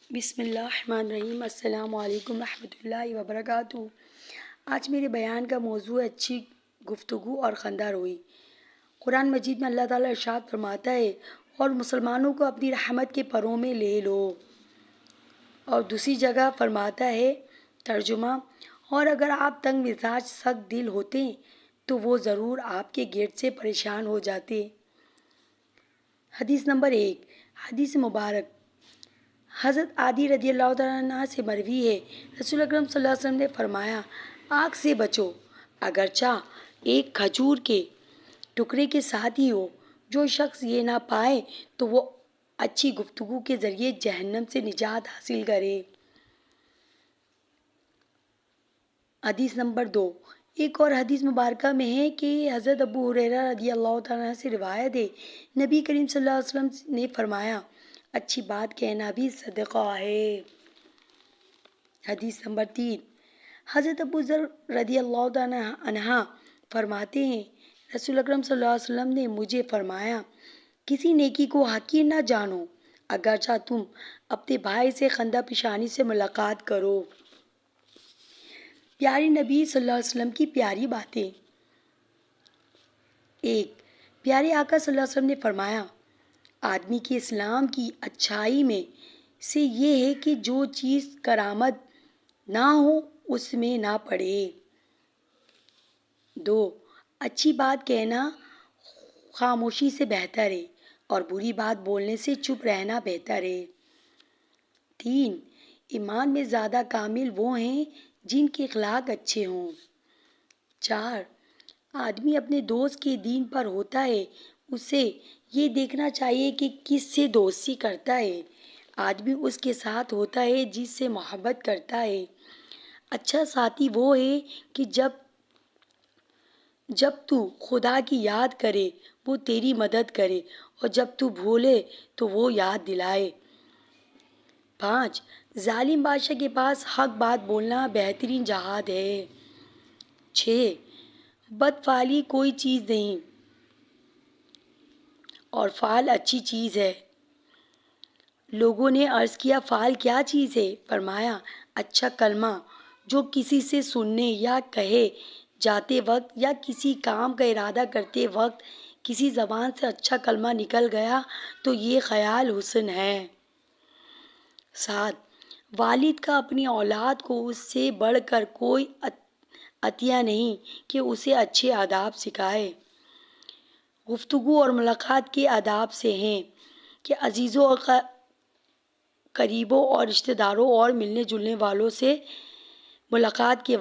بسم اللہ الرحمن الرحیم۔ السلام علیکم ورحمۃ اللہ وبرکاتہ۔ آج میرے بیان کا موضوع ہے اچھی گفتگو اور خندہ روئی۔ قرآن مجید میں اللہ تعالیٰ ارشاد فرماتا ہے اور مسلمانوں کو اپنی رحمت کے پروں میں لے لو، اور دوسری جگہ فرماتا ہے ترجمہ، اور اگر آپ تنگ مزاج سخت دل ہوتے تو وہ ضرور آپ کے گیٹ سے پریشان ہو جاتے۔ حدیث نمبر 1۔ حدیث مبارک حضرت عادی رضی اللہ تعالیٰ عنہ سے مروی ہے، رسول اکرم صلی اللہ علیہ وسلم نے فرمایا، آگ سے بچو اگرچہ ایک کھجور کے ٹکڑے کے ساتھ ہی ہو۔ جو شخص یہ نہ پائے تو وہ اچھی گفتگو کے ذریعے جہنم سے نجات حاصل کرے۔ حدیث نمبر 2۔ ایک اور حدیث مبارکہ میں ہے کہ حضرت ابو ہریرہ رضی اللہ تعالیٰ عنہ سے روایت ہے، نبی کریم صلی اللہ علیہ وسلم نے فرمایا، اچھی بات کہنا بھی صدقہ ہے۔ حدیث نمبر 3۔ حضرت ابو ذر رضی اللہ تعالیٰ عنہ فرماتے ہیں، رسول اکرم صلی اللہ علیہ وسلم نے مجھے فرمایا، کسی نیکی کو حقیر نہ جانو اگرچہ تم اپنے بھائی سے خندہ پیشانی سے ملاقات کرو۔ پیارے نبی صلی اللہ علیہ وسلم کی پیاری باتیں۔ 1۔ پیارے آقا صلی اللہ علیہ وسلم نے فرمایا، آدمی کے اسلام کی اچھائی میں سے یہ ہے کہ جو چیز کرامت نہ ہو اس میں نہ پڑے۔ 2۔ اچھی بات کہنا خاموشی سے بہتر ہے اور بری بات بولنے سے چپ رہنا بہتر ہے۔ 3۔ ایمان میں زیادہ کامل وہ ہیں جن کے اخلاق اچھے ہوں۔ 4۔ آدمی اپنے دوست کے دین پر ہوتا ہے، اسے یہ دیکھنا چاہیے کہ کس سے دوستی کرتا ہے۔ آدمی اس کے ساتھ ہوتا ہے جس سے محبت کرتا ہے۔ اچھا ساتھی وہ ہے کہ جب تو خدا کی یاد کرے وہ تیری مدد کرے، اور جب تو بھولے تو وہ یاد دلائے۔ 5۔ ظالم بادشاہ کے پاس حق بات بولنا بہترین جہاد ہے۔ 6۔ بد فعلی کوئی چیز نہیں اور فعل اچھی چیز ہے۔ لوگوں نے عرض کیا، فعل کیا چیز ہے؟ فرمایا، اچھا کلمہ جو کسی سے سننے یا کہے جاتے وقت یا کسی کام کا ارادہ کرتے وقت کسی زبان سے اچھا کلمہ نکل گیا تو یہ خیال حسن ہے۔ 7۔ والد کا اپنی اولاد کو اس سے بڑھ کر کوئی عطیہ نہیں کہ اسے اچھے آداب سکھائے۔ گفتگو اور ملاقات کے آداب سے ہیں کہ عزیزوں اور قریبوں اور رشتہ داروں اور ملنے جلنے والوں سے ملاقات کے